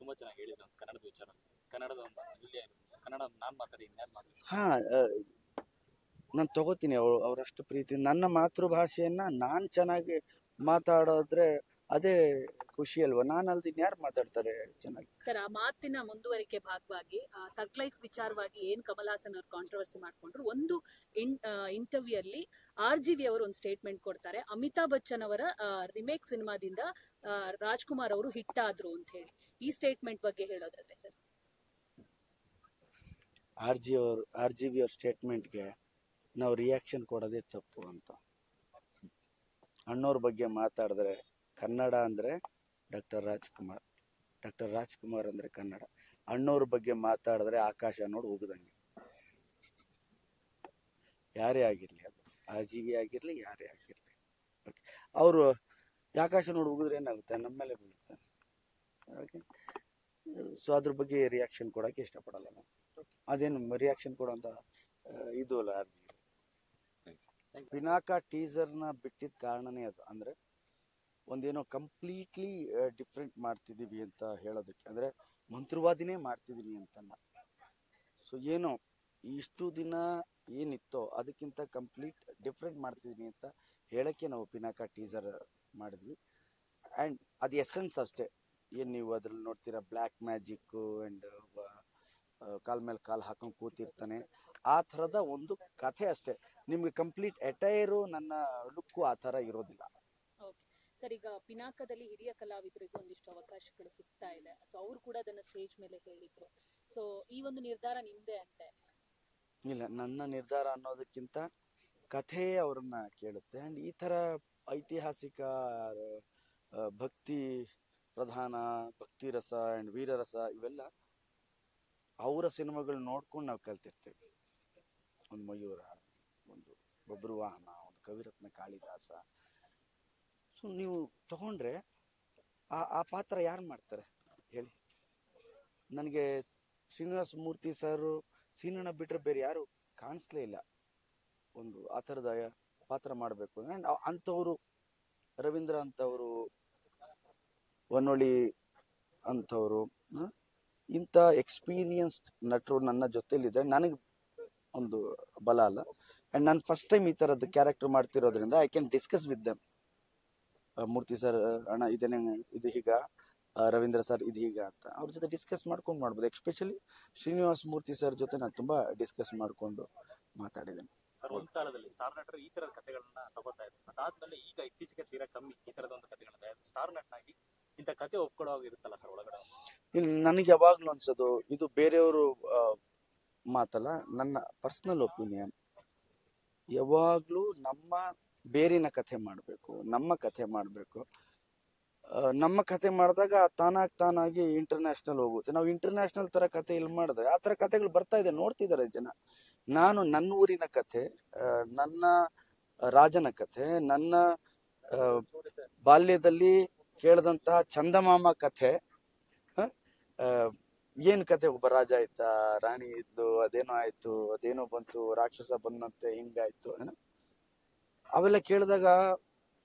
ತುಂಬಾ ಚೆನ್ನಾಗಿ ಹೇಳಿದ್ರು ಕನ್ನಡದ ವಿಚಾರ. ಕನ್ನಡದ ಇಲ್ಲಿ ಕನ್ನಡ ನಾನ್ ಮಾತಾಡಿ ಇನ್ಯಾರು ಮಾತಾಡಿ. ಹಾ, ನಾನು ತಗೋತೀನಿ ಅವರಷ್ಟು ಪ್ರೀತಿ. ನನ್ನ ಮಾತೃಭಾಷೆಯನ್ನ ನಾನು ಚೆನ್ನಾಗಿ ಮಾತಾಡೋದ್ರೆ ಅದೇ ಖುಷಿ ಅಲ್ವಾ? ನಾನು ಅಲ್ದ ಇನ್ಯಾರು ಮಾತಾಡ್ತಾರೆ ಚೆನ್ನಾಗಿ? ಸರ್, ಆ ಮಾತಿನ ಮುಂದುವರಿಕೆ ಭಾಗವಾಗಿ ಥಗ್ ಲೈಫ್ ವಿಚಾರವಾಗಿ ಏನ್ ಕಮಲ್ ಹಾಸನ್ ಅವ್ರು ಕಾಂಟ್ರವರ್ಸಿ ಮಾಡ್ಕೊಂಡ್ರು, ಒಂದು ಇಂಟರ್ವ್ಯೂ ಅಲ್ಲಿ RGV ಅವರು ಒಂದು ಸ್ಟೇಟ್ಮೆಂಟ್ ಕೊಡ್ತಾರೆ, ಅಮಿತಾಬ್ ಬಚ್ಚನ್ ಅವರ ರಿಮೇಕ್ ಸಿನಿಮಾದಿಂದ ರಾಜ್ಕುಮಾರ್ ಅವರು ಹಿಟ್ ಆದ್ರು ಅಂತ ಹೇಳಿ. ಈ ಸ್ಟೇಟ್ಮೆಂಟ್ ಬಗ್ಗೆ ಹೇಳೋದಾದ್ರೆ ಸರ್. RGV ಅವ್ರ ಸ್ಟೇಟ್ಮೆಂಟ್ಗೆ ನಾವು ರಿಯಾಕ್ಷನ್ ಕೊಡೋದೇ ತಪ್ಪು ಅಂತ. ಅಣ್ಣವ್ರ ಬಗ್ಗೆ ಮಾತಾಡಿದ್ರೆ ಕನ್ನಡ ಅಂದರೆ ಡಾಕ್ಟರ್ ರಾಜ್ಕುಮಾರ್ ಅಂದರೆ ಕನ್ನಡ. ಅಣ್ಣವ್ರ ಬಗ್ಗೆ ಮಾತಾಡಿದ್ರೆ ಆಕಾಶ ನೋಡಿ ಉಗಿದಂಗೆ. ಯಾರೇ ಆಗಿರಲಿ, ಅದು RGV ಆಗಿರಲಿ, ಯಾರೇ ಆಗಿರಲಿ. ಓಕೆ, ಅವರು ಆಕಾಶ ನೋಡಿ ಉಗಿದ್ರೆ ಏನಾಗುತ್ತೆ? ನಮ್ಮ ಮೇಲೆ ಬೀಳುತ್ತೆ. ಓಕೆ, ಸೊ ಅದ್ರ ಬಗ್ಗೆ ರಿಯಾಕ್ಷನ್ ಕೊಡೋಕ್ಕೆ ಇಷ್ಟಪಡಲ್ಲ ನಾನು. ಅದೇನು ರಿಯಾಕ್ಷನ್ ಕೊಡೋಂಥ ಇದು ಅಲ್ಲ RGV. ಪಿನಾಕ ಟೀಸರ್ನ ಬಿಟ್ಟಿದ್ದ ಕಾರಣನೇ ಅದು. ಅಂದರೆ ಒಂದೇನೋ ಕಂಪ್ಲೀಟ್ಲಿ ಡಿಫ್ರೆಂಟ್ ಮಾಡ್ತಿದ್ದೀವಿ ಅಂತ ಹೇಳೋದಕ್ಕೆ, ಅಂದರೆ ಮಂತ್ರವಾದಿನೇ ಮಾಡ್ತಿದ್ದೀನಿ ಅಂತಲ್ಲ. ಸೊ ಏನೋ ಇಷ್ಟು ದಿನ ಏನಿತ್ತೋ ಅದಕ್ಕಿಂತ ಕಂಪ್ಲೀಟ್ ಡಿಫ್ರೆಂಟ್ ಮಾಡ್ತಿದ್ದೀನಿ ಅಂತ ಹೇಳೋಕ್ಕೆ ನಾವು ಪಿನಾಕ ಟೀಸರ್ ಮಾಡಿದ್ವಿ. ಆ್ಯಂಡ್ ಅದು ಎಸೆನ್ಸ್ ಅಷ್ಟೇ. ಏನು ನೀವು ಅದ್ರಲ್ಲಿ ನೋಡ್ತೀರಾ, ಬ್ಲ್ಯಾಕ್ ಮ್ಯಾಜಿಕ್ಕು ಆ್ಯಂಡ್ ಕಾಲ್ ಮೇಲೆ ಕಾಲು ಹಾಕೊಂಡು ಕೂತಿರ್ತಾನೆ, ಆ ಥರದ ಒಂದು ಕಥೆ ಅಷ್ಟೇ. ನಿಮ್ಗೆ ಕಂಪ್ಲೀಟ್ ಎಟೈರು ನನ್ನ ಲುಕ್ಕು ಆ ಥರ ಇರೋದಿಲ್ಲ. ಸರ್, ಈಗ ಪಿನಾಕದಲ್ಲಿ ಹಿರಿಯ ಕಲಾವಿದರಿಗೂ ಒಂದಿಷ್ಟು ಅವಕಾಶಗಳು ಸಿಗ್ತಾ ಇದೆ. ಸೊ ಅವರು ಕೂಡ ಅದನ್ನ ಸ್ಟೇಜ್ ಮೇಲೆ ಹೇಳಿದ್ರು. ಸೊ ಈ ಒಂದು ನಿರ್ಧಾರ ನಿಮ್ದೇ ಅಂತೆ? ಇಲ್ಲ, ನನ್ನ ನಿರ್ಧಾರ ಅನ್ನೋದಕ್ಕಿಂತ ಕಥೆ ಅವ್ರನ್ನ ಕೇಳುತ್ತೆ. ಆ್ಯಂಡ್ ಈ ಥರ ಐತಿಹಾಸಿಕ ಭಕ್ತಿ ಪ್ರಧಾನ, ಭಕ್ತಿ ರಸ ಆ್ಯಂಡ್ ವೀರರಸ ಇವೆಲ್ಲ ಅವರ ಸಿನಿಮಾಗಳು ನೋಡ್ಕೊಂಡು ನಾವು ಕಲ್ತಿರ್ತೀವಿ. ಒಂದು ಮಯೂರ, ಒಂದು ಬಬ್ರುವಾಹನ, ಒಂದು ಕವಿರತ್ನ ಕಾಳಿದಾಸ. ಸೊ ನೀವು ತಗೊಂಡ್ರೆ ಆ ಪಾತ್ರ ಯಾರು ಮಾಡ್ತಾರೆ ಹೇಳಿ? ನನಗೆ ಶ್ರೀನಿವಾಸ ಮೂರ್ತಿ ಸರ್, ಸೀನಣ್ಣ ಬಿಟ್ಟರೆ ಬೇರೆ ಯಾರು ಕಾಣಿಸ್ಲೇ ಇಲ್ಲ ಒಂದು ಆ ಥರದ ಪಾತ್ರ ಮಾಡಬೇಕು. ಆ್ಯಂಡ್ ಅಂಥವರು ರವೀಂದ್ರ ಅಂಥವರು, ವನ್ನೊಳಿ ಅಂಥವರು, ಇಂಥ ಎಕ್ಸ್ಪೀರಿಯನ್ಸ್ಡ್ ನಟರು ನನ್ನ ಜೊತೆಲಿದ್ದರೆ ನನಗೆ ಒಂದು ಬಲ ಅಲ್ಲ. ಆ್ಯಂಡ್ ನಾನು ಫಸ್ಟ್ ಟೈಮ್ ಈ ಥರದ್ದು ಕ್ಯಾರೆಕ್ಟರ್ ಮಾಡ್ತಿರೋದ್ರಿಂದ I can discuss with them. Murthy sir, ಅಣ್ಣ ಇದೇನೇ, ಇದು ಹೀಗ, ರವೀಂದ್ರ ಸರ್ ಇದು ಹೀಗ ಅಂತ ಅವ್ರ ಜೊತೆ ಡಿಸ್ಕಸ್ ಮಾಡ್ಕೊಂಡು ಮಾಡ್ಬೋದು. ಎಸ್ಪೆಷಲಿ ಶ್ರೀನಿವಾಸ ಮೂರ್ತಿ ಸರ್ ಜೊತೆ ನಾನು ತುಂಬ ಡಿಸ್ಕಸ್ ಮಾಡಿಕೊಂಡು ಮಾತಾಡಿದ್ದೇನೆ. ಸರ್, ಒಂದು ಕಾಲದಲ್ಲಿ ಸ್ಟಾರ್ ನಟರು ಈ ತರದ ಕಥೆಗಳನ್ನ ತಗೋತಾ ಇದ್ರು. ಅದಾದ್ಮೇಲೆ ಈಗ ಇತ್ತೀಚೆಗೆ ತೀರಾ ಕಮ್ಮಿ ಈ ತರದ ಒಂದು ಕಥೆಗಳನ್ನ. ಸ್ಟಾರ್ ನಟನಾಗಿ ಇಂಥ ಕತೆ ಒಪ್ಕೊಳ್ಳೋಗಿರುತ್ತಲ್ಲ ಸರ್ ಒಳಗಡೆ? ನನಗೆ ಯಾವಾಗಲೂ ಅನ್ಸೋದು, ಇದು ಬೇರೆಯವರು ಮಾತಲ್ಲ, ನನ್ನ ಪರ್ಸ್ನಲ್ ಒಪಿನಿಯನ್. ಯಾವಾಗಲೂ ನಮ್ಮ ಬೇರಿನ ಕಥೆ ಮಾಡಬೇಕು, ನಮ್ಮ ಕಥೆ ಮಾಡಬೇಕು. ನಮ್ಮ ಕಥೆ ಮಾಡಿದಾಗ ತಾನಾಗಿ ಇಂಟರ್ನ್ಯಾಷನಲ್ ಹೋಗುತ್ತೆ. ನಾವು ಇಂಟರ್ನ್ಯಾಷನಲ್ ಥರ ಕಥೆ ಇಲ್ಲಿ ಮಾಡಿದ್ರೆ ಆ ಥರ ಕಥೆಗಳು ಬರ್ತಾ ಇದೆ, ನೋಡ್ತಿದ್ದಾರೆ ಜನ. ನಾನು ನನ್ನ ಊರಿನ ಕಥೆ, ನನ್ನ ರಾಜನ ಕಥೆ, ನನ್ನ ಬಾಲ್ಯದಲ್ಲಿ ಕೇಳಿದಂತಹ ಚಂದಮಾಮ ಕಥೆ, ಏನು ಕತೆ, ಒಬ್ಬ ರಾಜ ಇದ್ದ, ರಾಣಿ ಇದ್ಲು, ಅದೇನೋ ಆಯ್ತು, ಅದೇನೋ ಬಂತು, ರಾಕ್ಷಸ ಬಂದಂತೆ, ಹಿಂಗಾಯ್ತು ಏನೋ, ಅವೆಲ್ಲ ಕೇಳಿದಾಗ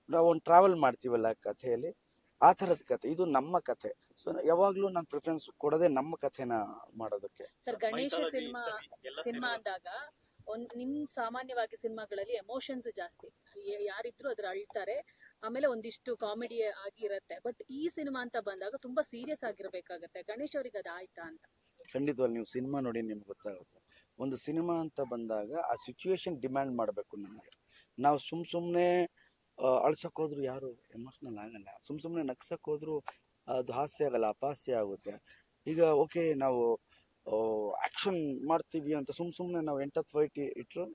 ನಾವು ಒಂದು ಟ್ರಾವೆಲ್ ಮಾಡ್ತೀವಲ್ಲ ಕಥೆಯಲ್ಲಿ, ಆ ಥರದ ಕತೆ. ಇದು ನಮ್ಮ ಕಥೆ. ಸೊ ಯಾವಾಗ್ಲೂ ನಾನು ಪ್ರಿಫರೆನ್ಸ್ ಕೊಡೋದೇ ನಮ್ಮ ಕಥೆನ ಮಾಡೋದಕ್ಕೆ. ಸರ್, ಗಣೇಶ ಸಿನಿಮಾ ಅಂದಾಗ ನಿಮ್ ಸಾಮಾನ್ಯವಾಗಿ ಸಿನಿಮಾಗಳಲ್ಲಿ ಎಮೋಷನ್ಸ್ ಜಾಸ್ತಿ, ಯಾರಿದ್ರು ಅದ್ರ ಅಳ್ತಾರೆ, ಆಮೇಲೆ ಒಂದಿಷ್ಟು ಕಾಮಿಡಿ ಆಗಿರತ್ತೆ. ಬಟ್ ಈ ಸಿನಿಮಾ ಅಂತ ಬಂದಾಗ ತುಂಬಾ ಸೀರಿಯಸ್ ಆಗಿರ್ಬೇಕಾಗತ್ತೆ. ಗಣೇಶ್ ಅವ್ರಿಗೆ ಅದು ಆಯ್ತಾ ಅಂತ? ಖಂಡಿತವಾಗಿ ನೀವು ಸಿನಿಮಾ ನೋಡಿ ನಿಮ್ಗೆ ಗೊತ್ತಾಗುತ್ತೆ. ಒಂದು ಸಿನಿಮಾ ಅಂತ ಬಂದಾಗ ಆ ಸಿಚುವೇಶನ್ ಡಿಮ್ಯಾಂಡ್ ಮಾಡಬೇಕು ನಮಗೆ. ನಾವು ಸುಮ್ಮನೆ ಅಳ್ಸಕ್ ಹೋದ್ರು ಯಾರು ಎಮೋಷ್ನಲ್ ಆಗಲ್ಲ. ಸುಮ್ಮನೆ ನಗ್ಸಕ್ ಹೋದ್ರು ಅದು ಹಾಸ್ಯ ಆಗಲ್ಲ, ಅಪಹಾಸ್ಯ ಆಗುತ್ತೆ. ಈಗ ಓಕೆ, ನಾವು ಆಕ್ಷನ್ ಮಾಡ್ತೀವಿ ಅಂತ ಸುಮ್ಮನೆ ನಾವು ಎಂಟತ್ತು ಫೈಟ್ ಇಟ್ಟರು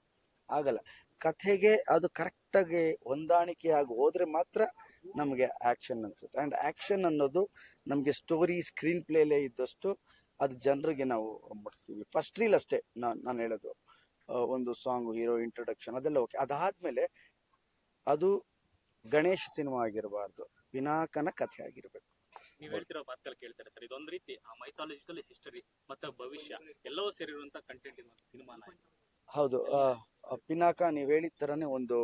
ಆಗಲ್ಲ. ಕಥೆಗೆ ಅದು ಕರೆಕ್ಟಾಗಿ ಹೊಂದಾಣಿಕೆ ಆಗಿ ಹೋದ್ರೆ ಮಾತ್ರ ನಮಗೆ ಆ್ಯಕ್ಷನ್ ಅನ್ಸುತ್ತೆ. ಆ್ಯಂಡ್ ಆ್ಯಕ್ಷನ್ ಅನ್ನೋದು ನಮಗೆ ಸ್ಟೋರಿ ಸ್ಕ್ರೀನ್ ಪ್ಲೇಲೇ ಇದ್ದಷ್ಟು ಅದು ಜನರಿಗೆ ನಾವು ಮುಟ್ತೀವಿ. ಫಸ್ಟ್ ರೀಲ್ ಅಷ್ಟೇ ನಾನು ಹೇಳೋದು, ಒಂದು ಸಾಂಗು, ಹೀರೋ ಇಂಟ್ರೊಡಕ್ಷನ್ ಅದೆಲ್ಲ ಓಕೆ. ಅದಾದಮೇಲೆ ಅದು ಗಣೇಶ್ ಸಿನಿಮಾ ಆಗಿರಬಾರ್ದು, ಪಿನಾಕನ ಕಥೆ ಆಗಿರಬೇಕು. ನೀವು ಹೇಳ್ತಿರೋ ಮಾತುಗಳು ಕೇಳ್ತಾರೆ ಸರ್, ಇದೊಂದು ರೀತಿ ಆ ಮೈಥಾಲಜಿಕಲ್ ಹಿಸ್ಟರಿ ಮತ್ತೆ ಭವಿಷ್ಯ ಎಲ್ಲವೂ ಸೇರಿರುವಂತ ಕಂಟೆಂಟ್ ಇರುವಂತ ಸಿನಿಮಾನ. ಹೌದು, ಪಿನಾಕ ನೀವು ಹೇಳಿದ ಥರನೇ ಒಂದು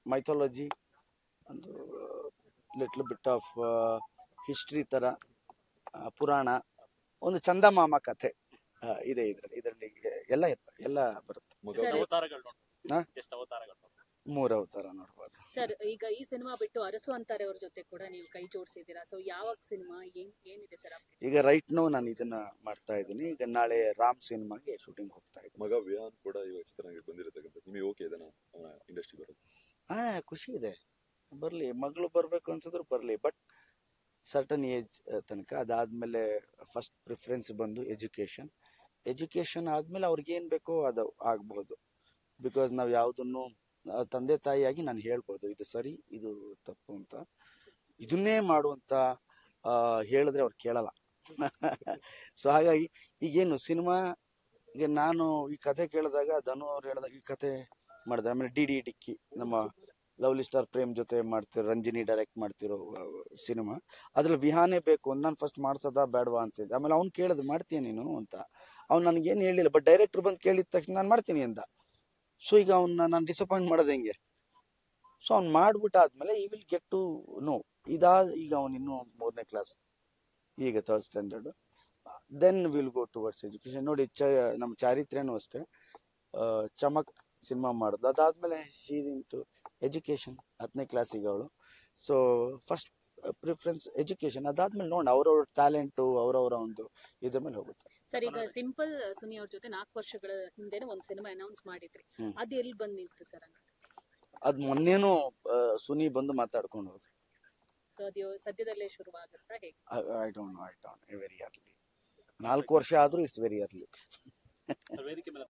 ಮೈಥಾಲಜಿ, ಒಂದು ಲಿಟ್ಲ್ ಬಿಟ್ ಆಫ್ ಹಿಸ್ಟ್ರಿ ಥರ, ಪುರಾಣ, ಒಂದು ಚಂದಮಾಮ ಕಥೆ ಇದೆ ಇದರಲ್ಲಿ ಎಲ್ಲ ಬರುತ್ತೆ. ಅವತಾರಗಳು ಹಾ? ಎಷ್ಟು ಅವತಾರಗಳು? 3 ಅವತಾರ ನೋಡ್ಬೋದು. ಸರ್, ಈಗ ಈ ಸಿನಿಮಾ ಬಿಟ್ಟು ಅರಸು ಅಂತಾರೆ ಅವ್ರ ಜೊತೆ ಕೂಡ ನೀವು ಕೈ ಜೋಡಿಸಿದ್ದೀರಾ. ಸೊ ಯಾವಾಗ ಸಿನಿಮಾ ಏನಿದೆ ಸರ್? ಈಗ ರೈಟ್ ನೋ ನಾನು ಇದನ್ನ ಮಾಡ್ತಾ ಇದ್ದೀನಿ. ಈಗ ನಾಳೆ ರಾಮ್ ಸಿನಿಮಾಗೆ ಶೂಟಿಂಗ್ ಹೋಗ್ತಾ ಇದ್ದೀನಿ. ಮಗ ವಿಹಾನ್ ಕೂಡ ಇವಾಗ ಚಿತ್ರರಂಗಕ್ಕೆ ಬಂದಿರತಕ್ಕಂಥ, ನಿಮಗೆ ಓಕೆ ಇದನ್ನ ಇಂಡಸ್ಟ್ರಿ ಬರೋದು? ಖುಷಿ ಇದೆ, ಬರ್ಲಿ. ಮಗಳು ಬರ್ಬೇಕು ಅನ್ಸಿದ್ರು ಬರ್ಲಿ, ಬಟ್ ಸರ್ಟನ್ ಏಜ್ ತನಕ. ಅದಾದ್ಮೇಲೆ ಫಸ್ಟ್ ಪ್ರಿಫರೆನ್ಸ್ ಬಂದು ಎಜುಕೇಶನ್ ಆದ್ಮೇಲೆ ಅವ್ರಿಗೆ ಏನ್ ಬೇಕೋ ಅದು ಆಗ್ಬಹುದು. ಬಿಕಾಸ್ ನಾವು ಯಾವುದನ್ನು ತಂದೆ ತಾಯಿಯಾಗಿ ನಾನು ಹೇಳ್ಬೋದು ಇದು ಸರಿ ಇದು ತಪ್ಪು ಅಂತ. ಇದನ್ನೇ ಮಾಡುವಂತ ಹೇಳಿದ್ರೆ ಅವ್ರು ಕೇಳಲ್ಲ. ಸೊ ಹಾಗಾಗಿ ಈಗೇನು ಸಿನಿಮಾ, ಈಗ ನಾನು ಈ ಕಥೆ ಕೇಳಿದಾಗ ಧನು ಅವ್ರು ಹೇಳಿದಾಗ ಈ ಕಥೆ ಮಾಡಿದೆ. ಆಮೇಲೆ ಡಿ ಡಿಕ್ಕಿ ನಮ್ಮ ಲವ್ಲಿ ಸ್ಟಾರ್ ಪ್ರೇಮ್ ಜೊತೆ ಮಾಡ್ತಿರೋ, ರಂಜಿನಿ ಡೈರೆಕ್ಟ್ ಮಾಡ್ತಿರೋ ಸಿನಿಮಾ, ಅದ್ರಲ್ಲಿ ವಿಹಾನೇ ಬೇಕು ಅಂತ ನಾನು ಫಸ್ಟ್ ಮಾಡ್ಸೋದಾ ಬೇಡವಾ ಅಂತಿದ್ದೆ. ಆಮೇಲೆ ಅವ್ನು ಕೇಳಿದ್ ಮಾಡ್ತೀನಿ ನೀನು ಅಂತ. ಅವ್ನು ನನಗೇನು ಹೇಳಿಲ್ಲ, ಬಟ್ ಡೈರೆಕ್ಟರ್ ಬಂದು ಕೇಳಿದ ತಕ್ಷಣ ನಾನು ಮಾಡ್ತೀನಿ ಅಂದ. ಸೊ ಈಗ ಅವನ್ನ ನಾನು ಡಿಸಪಾಯಿಂಟ್ ಮಾಡೋದು ಹೆಂಗೆ? ಸೊ ಅವ್ನು ಮಾಡ್ಬಿಟ್ಟಾದ್ಮೇಲೆ ಈ ವಿಲ್ ಗೆಟ್ ಟು ನೋ. ಈಗ ಅವ್ನು ಇನ್ನೂ 3ನೇ ಕ್ಲಾಸ್, ಈಗ 3rd standard. Then will go towards education. ನೋಡಿ ನಮ್ಮ ಚಾರಿತ್ರ್ಯನೂ ಅಷ್ಟೇ, ಚಮಕ್ ಸಿನಿಮಾ ಮಾಡೋದು. ಅದಾದ್ಮೇಲೆ ಶೀಸ್ ಇಂಟು ಎಜುಕೇಶನ್, 10ನೇ ಕ್ಲಾಸಿಗೆ ಅವಳು. So first preference education. ಅದಾದ್ಮೇಲೆ ನೋಡಿ ಅವ್ರವ್ರ ಟ್ಯಾಲೆಂಟು, ಅವರವರ ಒಂದು ಇದ್ರ ಮೇಲೆ ಹೋಗುತ್ತೆ. ಸರ್, ಈಗ ಸಿಂಪಲ್ ಸುನಿ ಅವ್ರ ಜೊತೆ 4 ವರ್ಷಗಳ ಹಿಂದೆನೆ ಒಂದು ಸಿನಿಮಾ ಅನೌನ್ಸ್ ಮಾಡಿದ್ರಿ. ಅದು ಎಲ್ಲಿ ಬಂದ್ ನಿಲ್ತು ಸರ್? ಅದ್ ಮೊನ್ನೆನೂ ಸುನಿ ಬಂದು ಮಾತಾಡ್ಕೊಂಡು ಹೋದ್ರು. ಸೊ ಅದು ಸದ್ಯದಲ್ಲೇ ಶುರು ಆಗುತ್ತಾ ಹೇಗೆ? I don't know, very early. 4 ವರ್ಷ ಆದ್ರೂ ಇಟ್ಸ್ ವೆರಿ ಅರ್ಲಿ. ವೇದಿಕೆ ಮೇಲೆ